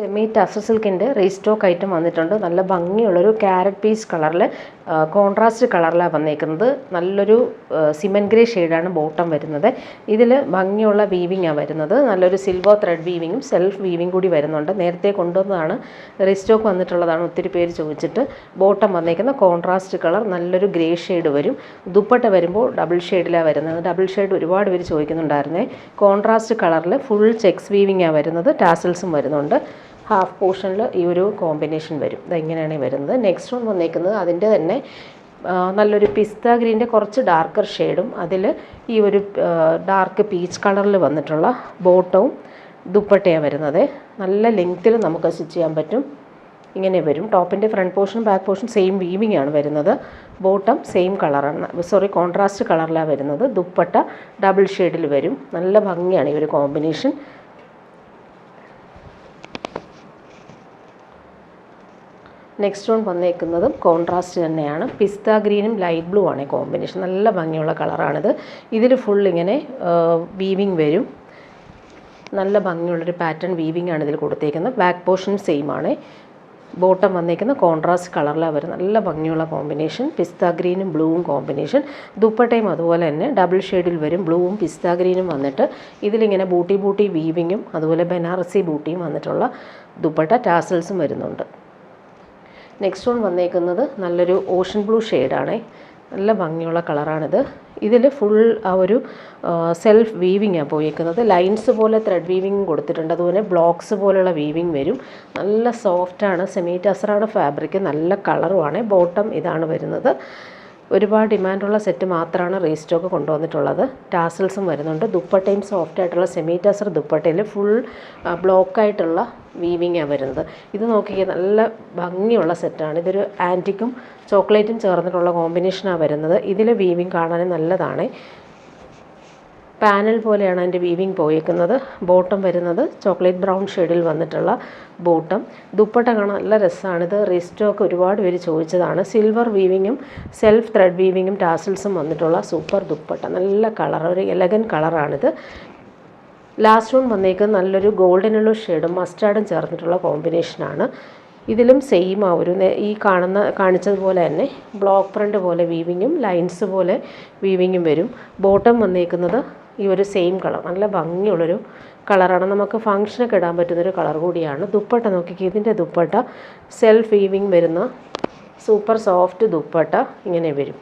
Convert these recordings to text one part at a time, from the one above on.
Semi tussar സിൽക്കിൻ്റെ restock item വന്നിട്ടുണ്ട്. നല്ല ഭംഗിയുള്ളൊരു ക്യാരറ്റ് പീച്ച് കളറിൽ കോൺട്രാസ്റ്റ് കളറിലാണ് വന്നേക്കുന്നത്. നല്ലൊരു സിമൻ ഗ്രേ ഷെയ്ഡാണ് ബോട്ടം വരുന്നത്. ഇതിൽ ഭംഗിയുള്ള വീവിങ്ങാണ് വരുന്നത്. നല്ലൊരു സിൽവർ ത്രെഡ് വീവിങ്ങും സെൽഫ് വീവിങ് കൂടി വരുന്നുണ്ട്. നേരത്തെ കൊണ്ടുവന്നതാണ്, റീസ്റ്റോക്ക് വന്നിട്ടുള്ളതാണ്. ഒത്തിരി പേര് ചോദിച്ചിട്ട് ബോട്ടം വന്നേക്കുന്ന കോൺട്രാസ്റ്റ് കളർ നല്ലൊരു ഗ്രേ ഷെയ്ഡ് വരും. ദുപ്പട്ട വരുമ്പോൾ ഡബിൾ ഷെയ്ഡിലാണ് വരുന്നത്. ഡബിൾ ഷെയ്ഡ് ഒരുപാട് പേര് ചോദിക്കുന്നുണ്ടായിരുന്നേ. കോൺട്രാസ്റ്റ് കളറിൽ ഫുൾ ചെക്സ് വീവിങ്ങാണ് വരുന്നത്. ടാസൽസും വരുന്നുണ്ട്. ഹാഫ് പോർഷനിൽ ഈ ഒരു കോമ്പിനേഷൻ വരും. ഇതെങ്ങനെയാണ് വരുന്നത്. നെക്സ്റ്റ് വൺ വന്നേക്കുന്നത് അതിൻ്റെ തന്നെ നല്ലൊരു പിസ്ത ഗ്രീൻ്റെ കുറച്ച് ഡാർക്കർ ഷെയ്ഡും അതിൽ ഈ ഒരു ഡാർക്ക് പീച്ച് കളറിൽ വന്നിട്ടുള്ള ബോട്ടവും ദുപ്പട്ടയാണ് വരുന്നത്. നല്ല ലെങ്ത്തിൽ നമുക്ക് സ്റ്റിച്ച് ചെയ്യാൻ പറ്റും. ഇങ്ങനെ വരും. ടോപ്പിൻ്റെ ഫ്രണ്ട് പോർഷനും ബാക്ക് പോർഷൻ സെയിം വീവിങ് ആണ് വരുന്നത്. ബോട്ടം സെയിം കളറാണ്, കോൺട്രാസ്റ്റ് കളറിലാണ് വരുന്നത്. ദുപ്പട്ട ഡബിൾ ഷെയ്ഡിൽ വരും. നല്ല ഭംഗിയാണ് ഈ ഒരു കോമ്പിനേഷൻ. നെക്സ്റ്റ് വൺ വന്നേക്കുന്നതും കോൺട്രാസ്റ്റ് തന്നെയാണ്. പിസ്ത ഗ്രീനും ലൈറ്റ് ബ്ലൂ ആണ് കോമ്പിനേഷൻ. നല്ല ഭംഗിയുള്ള കളറാണിത്. ഇതിൽ ഫുൾ ഇങ്ങനെ വീവിങ് വരും. നല്ല ഭംഗിയുള്ളൊരു പാറ്റേൺ വീവിങ് ആണ് ഇതിൽ കൊടുത്തേക്കുന്നത്. ബാക്ക് പോർഷൻ സെയിം ആണ്. ബോട്ടം വന്നേക്കുന്ന കോൺട്രാസ്റ്റ് കളറിലാണ് വരുന്നത്. നല്ല ഭംഗിയുള്ള കോമ്പിനേഷൻ. പിസ്ത ഗ്രീനും ബ്ലൂവും കോമ്പിനേഷൻ. ദുപ്പട്ടയും അതുപോലെ തന്നെ ഡബിൾ ഷെയ്ഡിൽ വരും. ബ്ലൂവും പിസ്ത ഗ്രീനും വന്നിട്ട് ഇതിലിങ്ങനെ ബൂട്ടി വീവിങ്ങും അതുപോലെ ബനാറസി ബൂട്ടിയും വന്നിട്ടുള്ള ദുപ്പട്ട. ടാസൽസും വരുന്നുണ്ട്. നെക്സ്റ്റ് വൺ വന്നേക്കുന്നത് നല്ലൊരു ഓഷൻ ബ്ലൂ ഷെയ്ഡാണ്. നല്ല ഭംഗിയുള്ള കളറാണിത്. ഇതിൽ ഫുൾ ആ ഒരു സെൽഫ് വീവിങ്ങാണ് പോയേക്കുന്നത്. ലൈൻസ് പോലെ ത്രെഡ് വീവിങ് കൊടുത്തിട്ടുണ്ട്. അതുപോലെ ബ്ലോക്സ് പോലുള്ള വീവിങ് വരും. നല്ല സോഫ്റ്റാണ്. സെമി ടസറാണ് ഫാബ്രിക്. നല്ല കളറുമാണ്. ബോട്ടം ഇതാണ് വരുന്നത്. ഒരുപാട് ഡിമാൻഡുള്ള സെറ്റ് മാത്രമാണ് റീസ്റ്റോക്ക് കൊണ്ടുവന്നിട്ടുള്ളത്. ടാസൽസും വരുന്നുണ്ട്. ദുപ്പട്ടയും സോഫ്റ്റ് ആയിട്ടുള്ള സെമി ടസർ ദുപ്പട്ടയിൽ ഫുൾ ബ്ലോക്കായിട്ടുള്ള വീവിങ്ങാണ് വരുന്നത്. ഇത് നോക്കിയാൽ നല്ല ഭംഗിയുള്ള സെറ്റാണ്. ഇതൊരു ആൻറ്റിക്കും ചോക്ലേറ്റും ചേർന്നിട്ടുള്ള കോമ്പിനേഷനാണ് വരുന്നത്. ഇതിലെ വീവിങ് കാണാൻ നല്ലതാണ്. പാനൽ പോലെയാണ് അതിൻ്റെ വീവിങ് പോയേക്കുന്നത്. ബോട്ടം വരുന്നത് ചോക്ലേറ്റ് ബ്രൗൺ ഷെയ്ഡിൽ വന്നിട്ടുള്ള ബോട്ടം. ദുപ്പട്ട കാണാൻ നല്ല രസമാണിത്. റീസ്റ്റോക്ക് ഒരുപാട് പേര് ചോദിച്ചതാണ്. സിൽവർ വീവിങ്ങും സെൽഫ് ത്രെഡ് വീവിങ്ങും ടാസൽസും വന്നിട്ടുള്ള സൂപ്പർ ദുപ്പട്ട. നല്ല കളർ, ഒരു എലഗൻ കളറാണിത്. ലാസ്റ്റ് വൺ വന്നേക്കുന്നത് നല്ലൊരു ഗോൾഡൻ യെല്ലോ ഷെയ്ഡും മസ്റ്റാർഡും ചേർന്നിട്ടുള്ള കോമ്പിനേഷനാണ്. ഇതിലും സെയിം ആ ഒരു ഈ കാണിച്ചതുപോലെ തന്നെ ബ്ലോക്ക് പ്രിൻ്റ് പോലെ വീവിങ്ങും ലൈൻസ് പോലെ വീവിങ്ങും വരും. ബോട്ടം വന്നേക്കുന്നത് ഈ ഒരു സെയിം കളർ. നല്ല ഭംഗിയുള്ളൊരു കളറാണ്. നമുക്ക് ഫങ്ഷനൊക്കെ ഇടാൻ പറ്റുന്നൊരു കളർ കൂടിയാണ്. ദുപ്പട്ട നോക്കിക്കുക. ഇതിൻ്റെ ദുപ്പട്ട സെൽഫ് വീവിങ് വരുന്ന സൂപ്പർ സോഫ്റ്റ് ദുപ്പട്ട ഇങ്ങനെ വരും.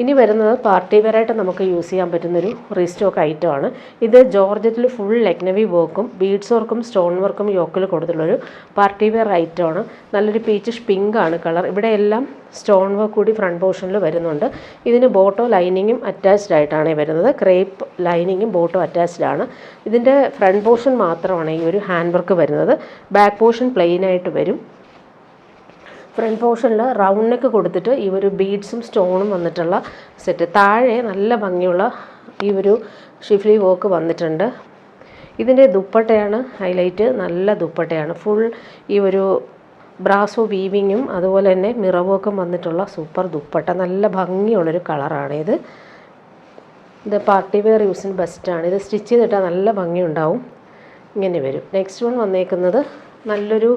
ഇനി വരുന്നത് പാർട്ടി വെയറായിട്ട് നമുക്ക് യൂസ് ചെയ്യാൻ പറ്റുന്നൊരു റീസ്റ്റോക്ക് ഐറ്റമാണ്. ഇത് ജോർജറ്റിൽ ഫുൾ ലക്നവി വർക്കും ബീഡ്സ് വർക്കും സ്റ്റോൺ വർക്കും യോക്കിൽ കൊടുത്തിട്ടുള്ളൊരു പാർട്ടി വെയർ ഐറ്റമാണ്. നല്ലൊരു പീച്ചിഷ് പിങ്ക് ആണ് കളർ. ഇവിടെ എല്ലാം സ്റ്റോൺ വർക്ക് കൂടി ഫ്രണ്ട് പോർഷനിൽ വരുന്നുണ്ട്. ഇതിന് ബോട്ടോ ലൈനിങ്ങും അറ്റാച്ച്ഡ് ആയിട്ടാണ് വരുന്നത്. ക്രേപ്പ് ലൈനിങ്ങും ബോട്ടോ അറ്റാച്ച്ഡ് ആണ്. ഇതിൻ്റെ ഫ്രണ്ട് പോർഷൻ മാത്രമാണ് ഈ ഒരു ഹാൻഡ് വർക്ക് വരുന്നത്. ബാക്ക് പോർഷൻ പ്ലെയിൻ ആയിട്ട് വരും. ഫ്രണ്ട് പോർഷനിൽ റൗണ്ട് നെക്ക് കൊടുത്തിട്ട് ഈ ഒരു ബീഡ്സും സ്റ്റോണും വന്നിട്ടുള്ള സെറ്റ്. താഴെ നല്ല ഭംഗിയുള്ള ഈ ഒരു ഷിഫ്ലി വർക്ക് വന്നിട്ടുണ്ട്. ഇതിൻ്റെ ദുപ്പട്ടയാണ് ഹൈലൈറ്റ്. നല്ല ദുപ്പട്ടയാണ്. ഫുൾ ഈ ഒരു ബ്രാസോ വീവിങ്ങും അതുപോലെ തന്നെ മിറർ വർക്കും വന്നിട്ടുള്ള സൂപ്പർ ദുപ്പട്ട. നല്ല ഭംഗിയുള്ളൊരു കളറാണിത്. ഇത് പാർട്ടി വെയർ യൂസിന് ബെസ്റ്റാണ്. ഇത് സ്റ്റിച്ച് ചെയ്തിട്ടാൽ നല്ല ഭംഗിയുണ്ടാവും. ഇങ്ങനെ വരും. നെക്സ്റ്റ് വൺ വന്നേക്കുന്നത് നല്ലൊരു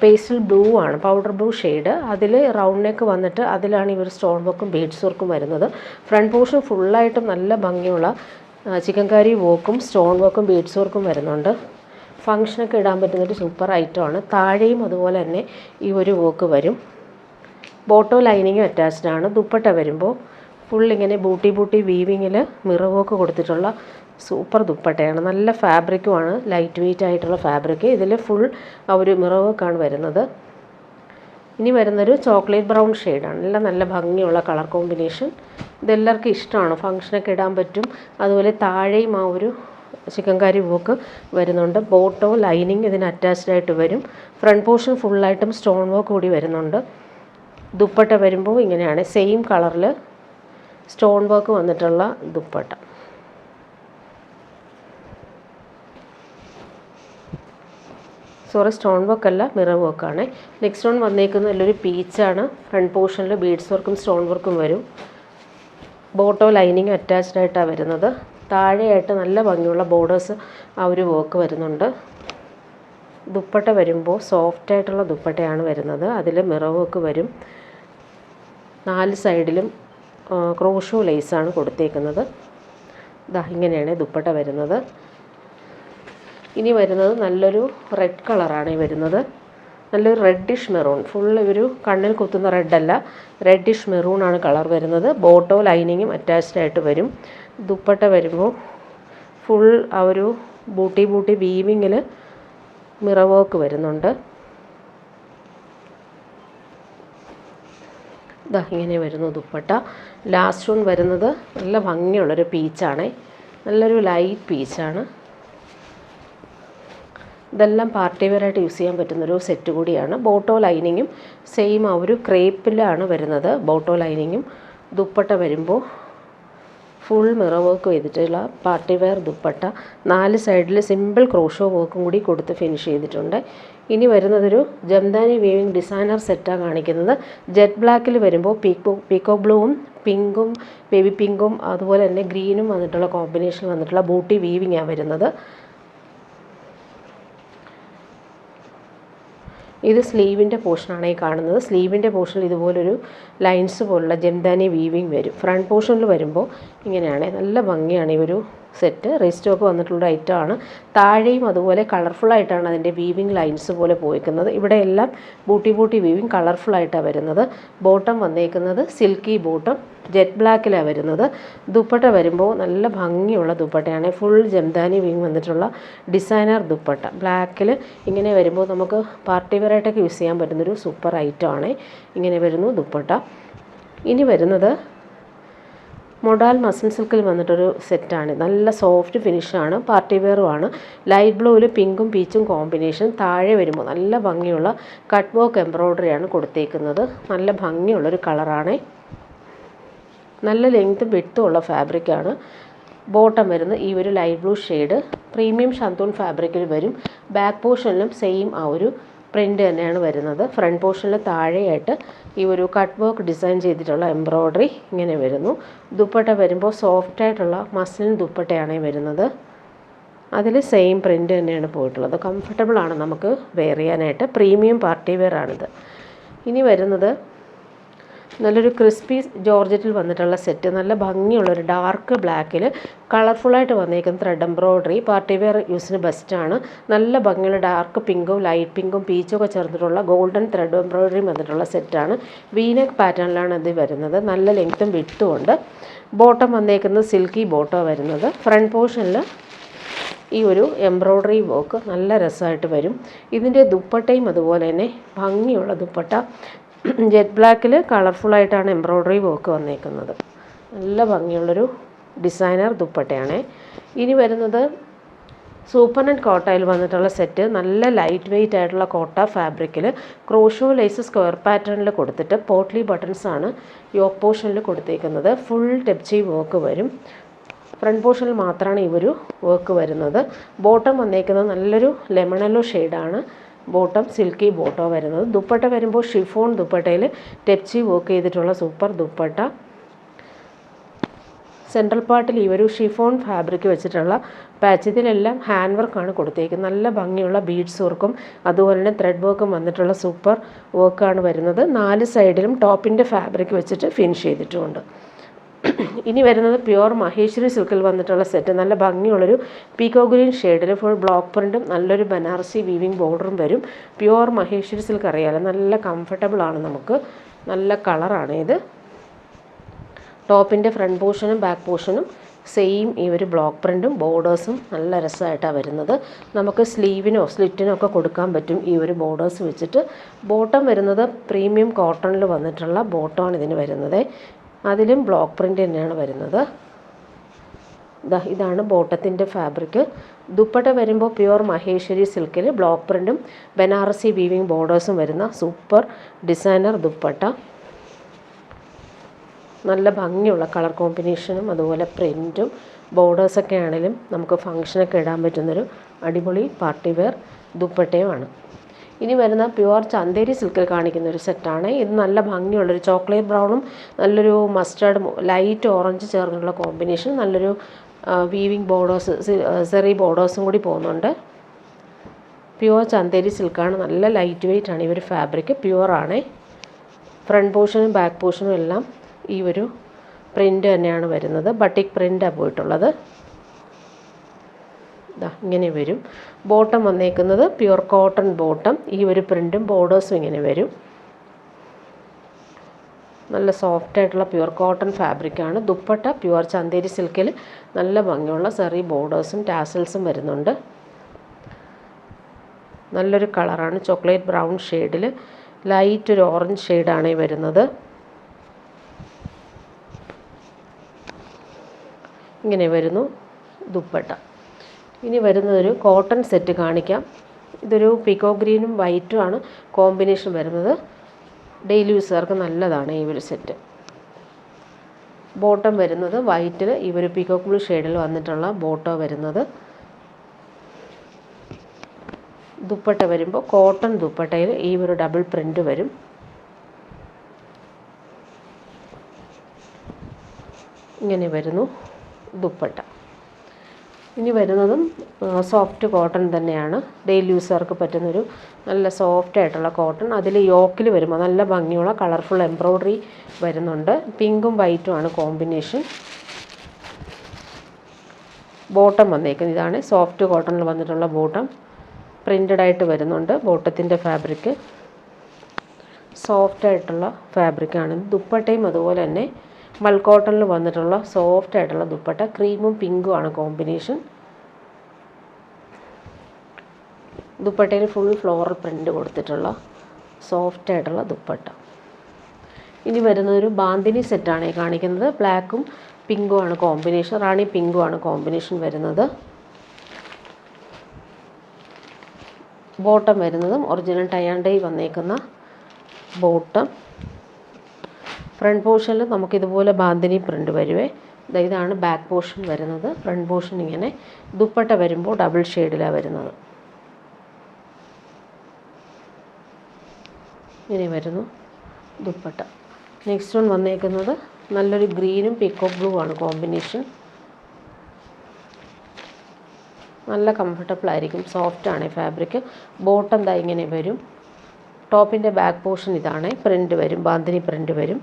പേസ്റ്റൽ ബ്ലൂ ആണ്, പൗഡർ ബ്ലൂ ഷെയ്ഡ്. അതിൽ റൗണ്ട് നെക്ക് വന്നിട്ട് അതിലാണ് ഇവർ സ്റ്റോൺ വർക്കും ബീഡ്സ് വർക്കും വരുന്നത്. ഫ്രണ്ട് പോർഷൻ ഫുള്ളായിട്ടും നല്ല ഭംഗിയുള്ള ചിക്കൻകാരി വർക്കും സ്റ്റോൺ വർക്കും ബീഡ്സ് വർക്കും വരുന്നുണ്ട്. ഫങ്ഷനൊക്കെ ഇടാൻ പറ്റുന്നൊരു സൂപ്പർ ഐറ്റമാണ്. താഴെയും അതുപോലെ തന്നെ ഈ ഒരു വർക്ക് വരും. ബോട്ടോ ലൈനിങ്ങും അറ്റാച്ച്ഡ് ആണ്. ദുപ്പട്ട വരുമ്പോൾ ഫുൾ ഇങ്ങനെ ബൂട്ടി വീവിങ്ങിൽ മിറർ വർക്ക് കൊടുത്തിട്ടുള്ള സൂപ്പർ ദുപ്പട്ടയാണ്. നല്ല ഫാബ്രിക്കുമാണ്. ലൈറ്റ് വെയ്റ്റ് ആയിട്ടുള്ള ഫാബ്രിക്. ഇതിൽ ഫുൾ ഒരു മിറർ വർക്കാണ് വരുന്നത്. ഇനി വരുന്നൊരു ചോക്ലേറ്റ് ബ്രൗൺ ഷെയ്ഡാണ്. നല്ല ഭംഗിയുള്ള കളർ കോമ്പിനേഷൻ. ഇതെല്ലാവർക്കും ഇഷ്ടമാണ്. ഫങ്ഷനൊക്കെ ഇടാൻ പറ്റും. അതുപോലെ താഴെയും ആ ഒരു ചിക്കൻകാരി വർക്ക് വരുന്നുണ്ട്. ബോട്ടോ ലൈനിങ് ഇതിന് അറ്റാച്ച്ഡ് ആയിട്ട് വരും. ഫ്രണ്ട് പോർഷൻ ഫുള്ളായിട്ടും സ്റ്റോൺ വർക്ക് കൂടി വരുന്നുണ്ട്. ദുപ്പട്ട വരുമ്പോൾ ഇങ്ങനെയാണ്. സെയിം കളറിൽ സ്റ്റോൺ വർക്ക് വന്നിട്ടുള്ള ദുപ്പട്ട. സ്റ്റോൺ വർക്ക് അല്ല, മിറർ വർക്കാണ്. നെക്സ്റ്റ് വൺ വന്നേക്കുന്നത് നല്ലൊരു പീച്ചാണ്. ഫ്രണ്ട് പോർഷനിൽ ബീഡ്സ് വർക്കും സ്റ്റോൺ വർക്കും വരും. ബോട്ടോ ലൈനിങ് അറ്റാച്ച്ഡ് ആയിട്ടാണ് വരുന്നത്. താഴെയായിട്ട് നല്ല ഭംഗിയുള്ള ബോർഡേഴ്സ് ആ ഒരു വർക്ക് വരുന്നുണ്ട്. ദുപ്പട്ട വരുമ്പോൾ സോഫ്റ്റായിട്ടുള്ള ദുപ്പട്ടയാണ് വരുന്നത്. അതിൽ മിറർ വർക്ക് വരും. 4 സൈഡിലും ക്രോഷോ ലേസാണ് കൊടുത്തേക്കുന്നത്. ഇതാ ഇങ്ങനെയാണ് ദുപ്പട്ട വരുന്നത്. ഇനി വരുന്നത് നല്ലൊരു റെഡ് കളറാണ് വരുന്നത്. നല്ലൊരു റെഡിഷ് മെറൂൺ, ഫുൾ ഒരു കണ്ണിൽ കുത്തുന്ന റെഡല്ല, റെഡിഷ് മെറൂണാണ് കളർ വരുന്നത്. ബോട്ടോ ലൈനിങ്ങും അറ്റാച്ച്ഡ് ആയിട്ട് വരും. ദുപ്പട്ട വരുമ്പോൾ ഫുൾ ആ ഒരു ബൂട്ടി വീവിങ്ങിൽ മിറർ വർക്ക് വരുന്നുണ്ട്. ഇതാ ഇങ്ങനെ വരുന്നു ദുപ്പട്ട. ലാസ്റ്റ് വൺ വരുന്നത് നല്ല ഭംഗിയുള്ളൊരു പീച്ചാണ്, നല്ലൊരു ലൈറ്റ് പീച്ചാണ്. ഇതെല്ലാം പാർട്ടി വെയറായിട്ട് യൂസ് ചെയ്യാൻ പറ്റുന്നൊരു സെറ്റ് കൂടിയാണ്. ബോട്ടോ ലൈനിങ്ങും സെയിം ആ ഒരു ക്രേപ്പിലാണ് വരുന്നത്. ബോട്ടോ ലൈനിങ്ങും ദുപ്പട്ട വരുമ്പോൾ ഫുൾ മിറർ വർക്ക് ചെയ്തിട്ടുള്ള പാർട്ടി വെയർ ദുപ്പട്ട. 4 സൈഡിൽ സിമ്പിൾ ക്രോഷോ വർക്കും കൂടി കൊടുത്ത് ഫിനിഷ് ചെയ്തിട്ടുണ്ട്. ഇനി വരുന്നതൊരു ജംദാനി വീവിങ് ഡിസൈനർ സെറ്റാണ് കാണിക്കുന്നത്. ജെറ്റ് ബ്ലാക്കിൽ വരുമ്പോൾ പീക്കോ ബ്ലൂവും പിങ്കും ബേബി പിങ്കും അതുപോലെ തന്നെ ഗ്രീനും വന്നിട്ടുള്ള കോമ്പിനേഷൻ വന്നിട്ടുള്ള ബൂട്ടി വീവിങ്ങാണ് വരുന്നത്. ഇത് സ്ലീവിൻ്റെ പോർഷനാണ് ഈ കാണുന്നത്. സ്ലീവിൻ്റെ പോർഷനിൽ ഇതുപോലൊരു ലൈൻസ് പോലുള്ള ജംദാനി വീവിങ് വരും. ഫ്രണ്ട് പോർഷനിൽ വരുമ്പോൾ ഇങ്ങനെയാണ്. നല്ല ഭംഗിയാണ് ഈ ഒരു സെറ്റ്. റീസ്റ്റോക്ക് വന്നിട്ടുള്ള ഐറ്റമാണ്. താഴെയും അതുപോലെ കളർഫുള്ളായിട്ടാണ് അതിൻ്റെ വീവിങ് ലൈൻസ് പോലെ പോയിക്കുന്നത്. ഇവിടെ എല്ലാം ബൂട്ടി വീവിങ് കളർഫുള്ളായിട്ടാണ് വരുന്നത്. ബോട്ടം വന്നേക്കുന്നത് സിൽക്കി ബോട്ടം ജെറ്റ് ബ്ലാക്കിലാണ് വരുന്നത്. ദുപ്പട്ട വരുമ്പോൾ നല്ല ഭംഗിയുള്ള ദുപ്പട്ടയാണ്. ഫുൾ ജംദാനി വീവിങ് വന്നിട്ടുള്ള ഡിസൈനർ ദുപ്പട്ട. ബ്ലാക്കിൽ ഇങ്ങനെ വരുമ്പോൾ നമുക്ക് പാർട്ടി വെയറായിട്ടൊക്കെ യൂസ് ചെയ്യാൻ പറ്റുന്നൊരു സൂപ്പർ ഐറ്റമാണ്. ഇങ്ങനെ വരുന്നു ദുപ്പട്ട. ഇനി വരുന്നത് മൊഡാൽ മസിൻ സിൽക്കിൽ വന്നിട്ടൊരു സെറ്റാണ്. നല്ല സോഫ്റ്റ് ഫിനിഷാണ്, പാർട്ടി വെയറുമാണ്. ലൈറ്റ് ബ്ലൂവിൽ പിങ്കും പീച്ചും കോമ്പിനേഷൻ. താഴെ വരുമ്പോൾ നല്ല ഭംഗിയുള്ള കട്ട് വർക്ക് എംബ്രോയ്ഡറിയാണ് കൊടുത്തേക്കുന്നത്. നല്ല ഭംഗിയുള്ളൊരു കളറാണ്. നല്ല ലെങ്ത്തും വിഡ്ത്തും ഉള്ള ഫാബ്രിക്കാണ്. ബോട്ടം വരുന്നത് ഈ ഒരു ലൈറ്റ് ബ്ലൂ ഷെയ്ഡ് പ്രീമിയം ഷന്തൂൺ ഫാബ്രിക്കിൽ വരും. ബാക്ക് പോർഷനിലും സെയിം ആ ഒരു പ്രിൻ്റ് തന്നെയാണ് വരുന്നത്. ഫ്രണ്ട് പോർഷനിൽ താഴെയായിട്ട് ഈ ഒരു കട്ട് വർക്ക് ഡിസൈൻ ചെയ്തിട്ടുള്ള എംബ്രോയ്ഡറി ഇങ്ങനെ വരുന്നു. ദുപ്പട്ട വരുമ്പോൾ സോഫ്റ്റായിട്ടുള്ള മസ്ലിൻ ദുപ്പട്ടയാണ് വരുന്നത്. അതിൽ സെയിം പ്രിൻ്റ് തന്നെയാണ് പോയിട്ടുള്ളത്. കംഫർട്ടബിളാണ് നമുക്ക് വെയർ ചെയ്യാനായിട്ട്. പ്രീമിയം പാർട്ടി വെയർ ആണിത്. ഇനി വരുന്നത് നല്ലൊരു ക്രിസ്പി ജോർജറ്റിൽ വന്നിട്ടുള്ള സെറ്റ്. നല്ല ഭംഗിയുള്ളൊരു ഡാർക്ക് ബ്ലാക്കിൽ കളർഫുള്ളായിട്ട് വന്നേക്കുന്ന ത്രെഡ് എംബ്രോയ്ഡറി പാർട്ടി വെയർ യൂസിന് ബെസ്റ്റാണ്. നല്ല ഭംഗിയുള്ള ഡാർക്ക് പിങ്കും ലൈറ്റ് പിങ്കും പീച്ചും ഒക്കെ ചേർന്നിട്ടുള്ള ഗോൾഡൻ ത്രെഡ് എംബ്രോയ്ഡറി വന്നിട്ടുള്ള സെറ്റാണ്. വീനെക്ക് പാറ്റേണിലാണ് ഇത് വരുന്നത്. നല്ല ലെങ്ത്തും വിഡ്ത്തും ഉണ്ട്. ബോട്ടം വന്നേക്കുന്നത് സിൽക്കി ബോട്ടോ വരുന്നത്. ഫ്രണ്ട് പോർഷനിൽ ഈ ഒരു എംബ്രോയ്ഡറി വർക്ക് നല്ല രസമായിട്ട് വരും. ഇതിൻ്റെ ദുപ്പട്ടയും അതുപോലെ തന്നെ ഭംഗിയുള്ള ദുപ്പട്ട. ജെറ്റ് ബ്ലാക്കിൽ കളർഫുള്ളായിട്ടാണ് എംബ്രോയ്ഡറി വർക്ക് വന്നേക്കുന്നത്. നല്ല ഭംഗിയുള്ളൊരു ഡിസൈനർ ദുപ്പട്ടയാണ്. ഇനി വരുന്നത് സൂപ്പർ നെറ്റ് കോട്ടയിൽ വന്നിട്ടുള്ള സെറ്റ്. നല്ല ലൈറ്റ് വെയ്റ്റ് ആയിട്ടുള്ള കോട്ട ഫാബ്രിക്കിൽ ക്രോഷോ ലേസ് സ്ക്വയർ പാറ്റേണിൽ കൊടുത്തിട്ട് പോട്ട്ലി ബട്ടൺസാണ് യോക്ക് പോർഷനിൽ കൊടുത്തേക്കുന്നത്. ഫുൾ ടെപ്ചി വർക്ക് വരും. ഫ്രണ്ട് പോർഷനിൽ മാത്രമാണ് ഈ ഒരു വർക്ക് വരുന്നത്. ബോട്ടം വന്നേക്കുന്നത് നല്ലൊരു ലെമണല്ലോ ഷെയ്ഡാണ്. ബോട്ടം സിൽക്കി ബോട്ടോ വരുന്നത്. ദുപ്പട്ട വരുമ്പോൾ ഷിഫോൺ ദുപ്പട്ടയിൽ ടെപ്ചി വർക്ക് ചെയ്തിട്ടുള്ള സൂപ്പർ ദുപ്പട്ട. സെൻട്രൽ പാർട്ടിൽ ഈ ഒരു ഷിഫോൺ ഫാബ്രിക് വെച്ചിട്ടുള്ള പാച്ച്. ഇതിലെല്ലാം ഹാൻഡ് വർക്കാണ് കൊടുത്തേക്കുന്നത്. നല്ല ഭംഗിയുള്ള ബീഡ്സ് വർക്കും അതുപോലെ തന്നെ ത്രെഡ് വർക്കും വന്നിട്ടുള്ള സൂപ്പർ വർക്കാണ് വരുന്നത്. 4 സൈഡിലും ടോപ്പിൻ്റെ ഫാബ്രിക് വെച്ചിട്ട് ഫിനിഷ് ചെയ്തിട്ടുമുണ്ട്. ഇനി വരുന്നത് പ്യുവർ മഹേശ്വരി സിൽക്കിൽ വന്നിട്ടുള്ള സെറ്റ്. നല്ല ഭംഗിയുള്ളൊരു പീക്കോ ഗ്രീൻ ഷെയ്ഡിൽ ഫുൾ ബ്ലോക്ക് പ്രിൻറ്റും നല്ലൊരു ബനാറസി വീവിങ് ബോർഡറും വരും. പ്യുവർ മഹേശ്വരി സിൽക്ക് അറിയാലോ, നല്ല കംഫർട്ടബിളാണ് നമുക്ക്. നല്ല കളറാണ് ഇത്. ടോപ്പിൻ്റെ ഫ്രണ്ട് പോർഷനും ബാക്ക് പോർഷനും സെയിം ഈ ഒരു ബ്ലോക്ക് പ്രിൻറ്റും ബോർഡേഴ്സും നല്ല രസമായിട്ടാണ് വരുന്നത്. നമുക്ക് സ്ലീവിനോ സ്ലിറ്റിനോ ഒക്കെ കൊടുക്കാൻ പറ്റും ഈ ഒരു ബോർഡേഴ്സ് വെച്ചിട്ട്. ബോട്ടം വരുന്നത് പ്രീമിയം കോട്ടണിൽ വന്നിട്ടുള്ള ബോട്ടമാണ് ഇതിന് വരുന്നത്. അതിലും ബ്ലോക്ക് പ്രിൻ്റ് തന്നെയാണ് വരുന്നത്. ഇതാണ് ബോട്ടത്തിൻ്റെ ഫാബ്രിക്. ദുപ്പട്ട വരുമ്പോൾ പ്യുവർ മഹേശ്വരി സിൽക്കിൽ ബ്ലോക്ക് പ്രിൻറ്റും ബനാറസി വീവിങ് ബോർഡേഴ്സും വരുന്ന സൂപ്പർ ഡിസൈനർ ദുപ്പട്ട. നല്ല ഭംഗിയുള്ള കളർ കോമ്പിനേഷനും അതുപോലെ പ്രിൻറ്റും ബോർഡേഴ്സൊക്കെ ആണെങ്കിലും നമുക്ക് ഫങ്ഷനൊക്കെ ഇടാൻ പറ്റുന്നൊരു അടിപൊളി പാർട്ടി വെയർ ദുപ്പട്ടയുമാണ്. ഇനി വരുന്ന പ്യുവർ ചന്തേരി സിൽക്കിൽ കാണിക്കുന്ന ഒരു സെറ്റാണ്. ഇത് നല്ല ഭംഗിയുള്ളൊരു ചോക്ലേറ്റ് ബ്രൗണും നല്ലൊരു മസ്റ്റാർഡ് ലൈറ്റ് ഓറഞ്ച് ചേർന്നുള്ള കോമ്പിനേഷൻ. നല്ലൊരു വീവിങ് ബോർഡേഴ്സ് സെറി ബോർഡേഴ്സും കൂടി പോകുന്നുണ്ട്. പ്യുവർ ചന്തേരി സിൽക്കാണ്. നല്ല ലൈറ്റ് വെയ്റ്റ് ആണ് ഈ ഒരു ഫാബ്രിക്. പ്യുവറാണേ. ഫ്രണ്ട് പോർഷനും ബാക്ക് പോർഷനും എല്ലാം ഈ ഒരു പ്രിൻ്റ് തന്നെയാണ് വരുന്നത്. ബട്ടിക് പ്രിൻ്റാണ് പോയിട്ടുള്ളത്. ഇങ്ങനെ വരും. ബോട്ടം വന്നേക്കുന്നത് പ്യുവർ കോട്ടൺ ബോട്ടം. ഈ ഒരു പ്രിൻറ്റും ബോർഡേഴ്സും ഇങ്ങനെ വരും. നല്ല സോഫ്റ്റായിട്ടുള്ള പ്യുവർ കോട്ടൺ ഫാബ്രിക്കാണ്. ദുപ്പട്ട പ്യുവർ ചന്തേരി സിൽക്കിൽ നല്ല ഭംഗിയുള്ള സെറി ബോർഡേഴ്സും ടാസൽസും വരുന്നുണ്ട്. നല്ലൊരു കളറാണ്. ചോക്ലേറ്റ് ബ്രൗൺ ഷെയ്ഡിൽ ലൈറ്റ് ഒരു ഓറഞ്ച് ഷെയ്ഡാണ് ഈ വരുന്നത്. ഇങ്ങനെ വരുന്നു ദുപ്പട്ട. ഇനി വരുന്നതൊരു കോട്ടൺ സെറ്റ് കാണിക്കാം. ഇതൊരു പീക്കോ ഗ്രീനും വൈറ്റും ആണ് കോമ്പിനേഷൻ വരുന്നത്. ഡെയിലി യൂസുകാർക്ക് നല്ലതാണ് ഈ ഒരു സെറ്റ്. ബോട്ടം വരുന്നത് വൈറ്റിൽ ഈ ഒരു പീക്കോക്ക് ബ്ലൂ ഷെയ്ഡിൽ വന്നിട്ടുള്ള ബോട്ടം വരുന്നത്. ദുപ്പട്ട വരുമ്പോൾ കോട്ടൺ ദുപ്പട്ടയിൽ ഈ ഒരു ഡബിൾ പ്രിൻ്റ് വരും. ഇങ്ങനെ വരുന്നു ദുപ്പട്ട. ഇനി വരുന്നതും സോഫ്റ്റ് കോട്ടൺ തന്നെയാണ്. ഡെയിലി യൂസുകാർക്ക് പറ്റുന്നൊരു നല്ല സോഫ്റ്റ് ആയിട്ടുള്ള കോട്ടൺ. അതിൽ യോക്കിൽ വരുമ്പോൾ നല്ല ഭംഗിയുള്ള കളർഫുൾ എംബ്രോയ്ഡറി വരുന്നുണ്ട്. പിങ്കും വൈറ്റും ആണ് കോമ്പിനേഷൻ. ബോട്ടം വന്നേക്കുന്നത് ഇതാണ്. സോഫ്റ്റ് കോട്ടണിൽ വന്നിട്ടുള്ള ബോട്ടം പ്രിൻ്റഡ് ആയിട്ട് വരുന്നുണ്ട്. ബോട്ടത്തിൻ്റെ ഫാബ്രിക് സോഫ്റ്റ് ആയിട്ടുള്ള ഫാബ്രിക്കാണ്. ദുപ്പട്ടയും അതുപോലെ തന്നെ മൽ കോട്ടണിൽ വന്നിട്ടുള്ള സോഫ്റ്റ് ആയിട്ടുള്ള ദുപ്പട്ട. ക്രീമും പിങ്കും ആണ് കോമ്പിനേഷൻ. ദുപ്പട്ടയിൽ ഫുൾ ഫ്ലോറൽ പ്രിൻ്റ് കൊടുത്തിട്ടുള്ള സോഫ്റ്റ് ആയിട്ടുള്ള ദുപ്പട്ട. ഇനി വരുന്നതൊരു ബാന്തിനി സെറ്റാണ് ഈ കാണിക്കുന്നത്. ബ്ലാക്കും പിങ്കും ആണ് കോമ്പിനേഷൻ. റാണി പിങ്കും ആണ് കോമ്പിനേഷൻ വരുന്നത്. ബോട്ടം വരുന്നതും ഒറിജിനൽ ടൈ ആൻഡ് ഡൈ വന്നേക്കുന്ന ബോട്ടം. ഫ്രണ്ട് പോർഷനിൽ നമുക്കിതുപോലെ ബാന്തിനി പ്രിൻ്റ് വരുവേ. ഇതാണ് ബാക്ക് പോർഷൻ വരുന്നത്. ഫ്രണ്ട് പോർഷൻ ഇങ്ങനെ. ദുപ്പട്ട വരുമ്പോൾ ഡബിൾ ഷെയ്ഡിലാണ് വരുന്നത്. ഇങ്ങനെ വരുന്നു ദുപ്പട്ട. നെക്സ്റ്റ് വൺ വന്നേക്കുന്നത് നല്ലൊരു ഗ്രീനും പീക്കോക്ക് ബ്ലൂ ആണ് കോമ്പിനേഷൻ. നല്ല കംഫർട്ടബിൾ ആയിരിക്കും. സോഫ്റ്റ് ആണ് ഫാബ്രിക്. ബോട്ടം ദാ ഇങ്ങനെ വരും. ടോപ്പിൻ്റെ ബാക്ക് പോർഷൻ ഇതാണ്. പ്രിൻ്റ് വരും. ബാന്തിനി പ്രിൻ്റ് വരും.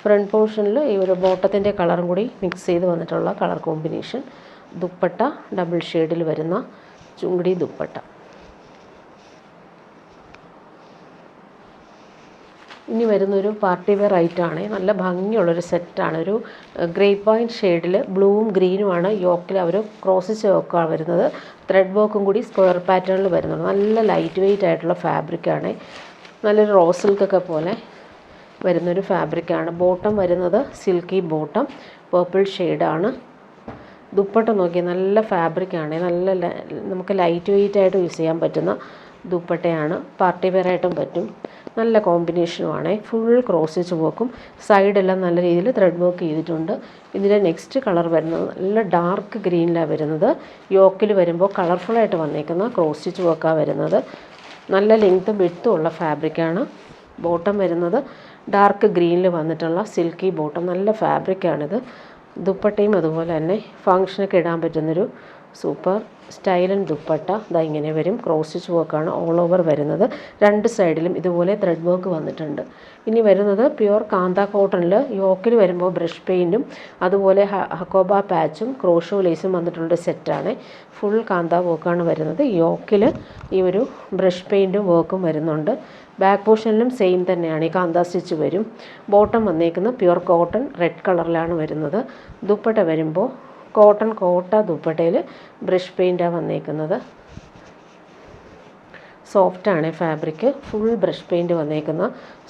ഫ്രണ്ട് പോർഷനിൽ ഈ ഒരു ബോട്ടത്തിൻ്റെ കളറും കൂടി മിക്സ് ചെയ്ത് വന്നിട്ടുള്ള കളർ കോമ്പിനേഷൻ. ദുപ്പട്ട ഡബിൾ ഷെയ്ഡിൽ വരുന്ന ചുങ്കടി ദുപ്പട്ട. ഇനി വരുന്നൊരു പാർട്ടി വെയർ ഐറ്റമാണ്. നല്ല ഭംഗിയുള്ളൊരു സെറ്റാണ്. ഒരു ഗ്രേപ്പ് വൈൻ ഷെയ്ഡിൽ ബ്ലൂവും ഗ്രീനുമാണ് യോക്കിൽ അവർ ക്രോസ് യോക്കാണ് വരുന്നത്. ത്രെഡ് വർക്കും കൂടി സ്ക്വയർ പാറ്റേണിൽ വരുന്നുണ്ട്. നല്ല ലൈറ്റ് വെയ്റ്റ് ആയിട്ടുള്ള ഫാബ്രിക്കാണ്. നല്ലൊരു റോസ് സിൽക്കൊക്കെ പോലെ വരുന്നൊരു ഫാബ്രിക്കാണ്. ബോട്ടം വരുന്നത് സിൽക്കി ബോട്ടം പേർപ്പിൾ ഷെയ്ഡാണ്. ദുപ്പട്ട നോക്കി നല്ല ഫാബ്രിക്കാണ്. നല്ല നമുക്ക് ലൈറ്റ് വെയ്റ്റ് ആയിട്ട് യൂസ് ചെയ്യാൻ പറ്റുന്ന ദുപ്പട്ടയാണ്. പാർട്ടി വെയർ ആയിട്ടും പറ്റും. നല്ല കോമ്പിനേഷനുമാണ്. ഫുൾ ക്രോസ് സ്റ്റിച്ച് വർക്കും സൈഡെല്ലാം നല്ല രീതിയിൽ ത്രെഡ് വർക്ക് ചെയ്തിട്ടുണ്ട്. ഇതിൻ്റെ നെക്സ്റ്റ് കളർ വരുന്നത് നല്ല ഡാർക്ക് ഗ്രീനിലാണ് വരുന്നത്. യോക്കിൽ വരുമ്പോൾ കളർഫുള്ളായിട്ട് വന്നേക്കുന്ന ക്രോസ് സ്റ്റിച്ച് വർക്കാണ് വരുന്നത്. നല്ല ലെങ്ത്തും വിഡ്ത്തും ഉള്ള ഫാബ്രിക്കാണ്. ബോട്ടം വരുന്നത് ഡാർക്ക് ഗ്രീനിൽ വന്നിട്ടുള്ള സിൽക്കി ബോട്ടം. നല്ല ഫാബ്രിക്കാണിത്. ദുപ്പട്ടയും അതുപോലെ തന്നെ ഫങ്ഷനൊക്കെ ഇടാൻ പറ്റുന്നൊരു സൂപ്പർ സ്റ്റൈലൻ ദുപ്പട്ട. ഇതാ ഇങ്ങനെ വരും. ക്രോസ് സ്റ്റിച്ച് വർക്കാണ് ഓൾ ഓവർ വരുന്നത്. രണ്ട് സൈഡിലും ഇതുപോലെ ത്രെഡ് വർക്ക് വന്നിട്ടുണ്ട്. ഇനി വരുന്നത് പ്യുവർ കാന്ത കോട്ടണിൽ യോക്കിൽ വരുമ്പോൾ ബ്രഷ് പെയിൻറ്റും അതുപോലെ ഹക്കോബ പാച്ചും ക്രോഷോ ലേസും വന്നിട്ടുള്ള സെറ്റാണ്. ഫുൾ കാന്ത വർക്കാണ് വരുന്നത്. യോക്കിൽ ഈ ഒരു ബ്രഷ് പെയിൻറ്റും വർക്കും വരുന്നുണ്ട്. ബാക്ക് പോർഷനിലും സെയിം തന്നെയാണ്. ഈ കാന്ത സ്റ്റിച്ച് വരും. ബോട്ടം വന്നേക്കുന്നത് പ്യുവർ കോട്ടൺ റെഡ് കളറിലാണ് വരുന്നത്. ദുപ്പട്ട വരുമ്പോൾ കോട്ടൺ കോട്ട ദുപ്പട്ടയിൽ ബ്രഷ് പെയിൻറ്റാണ് വന്നേക്കുന്നത്. സോഫ്റ്റാണ് ഫാബ്രിക്. ഫുൾ ബ്രഷ് പെയിൻറ്റ് വന്നേക്കുന്ന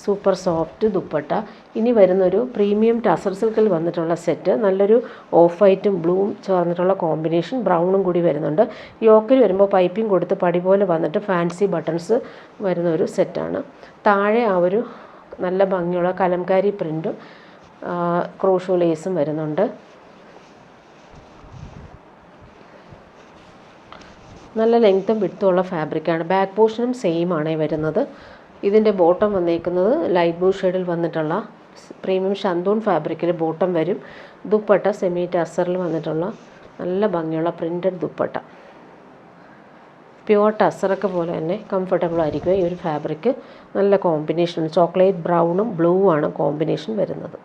സൂപ്പർ സോഫ്റ്റ് ദുപ്പട്ട. ഇനി വരുന്നൊരു പ്രീമിയം ടസർ സിൽക്കിൽ വന്നിട്ടുള്ള സെറ്റ്. നല്ലൊരു ഓഫ് വൈറ്റും ബ്ലൂവും ചേർന്നിട്ടുള്ള കോമ്പിനേഷൻ. ബ്രൗണും കൂടി വരുന്നുണ്ട്. യോക്കിൽ വരുമ്പോൾ പൈപ്പിംഗ് കൊടുത്ത് പടി പോലെ വന്നിട്ട് ഫാൻസി ബട്ടൺസ് വരുന്ന ഒരു സെറ്റാണ്. താഴെ ആ ഒരു നല്ല ഭംഗിയുള്ള കലംകാരി പ്രിൻറ്റും ക്രോഷോ ലേസും വരുന്നുണ്ട്. നല്ല ലെങ്ത്തും വിഡ്ത്തുള്ള ഫാബ്രിക്കാണ്. ബാക്ക് പോർഷനും സെയിം ആണ് വരുന്നത്. ഇതിൻ്റെ ബോട്ടം വന്നേക്കുന്നത് ലൈറ്റ് ബ്ലൂ ഷെയ്ഡിൽ വന്നിട്ടുള്ള പ്രീമിയം ഷന്തൂൺ ഫാബ്രിക്കിൽ ബോട്ടം വരും. ദുപ്പട്ട സെമി ടസറിൽ വന്നിട്ടുള്ള നല്ല ഭംഗിയുള്ള പ്രിൻറ്റഡ് ദുപ്പട്ട. പ്യുവർ ടസറൊക്കെ പോലെ തന്നെ കംഫർട്ടബിൾ ആയിരിക്കും ഈ ഒരു ഫാബ്രിക്. നല്ല കോമ്പിനേഷൻ, ചോക്ലേറ്റ് ബ്രൗണും ബ്ലൂ ആണ് കോമ്പിനേഷൻ വരുന്നത്.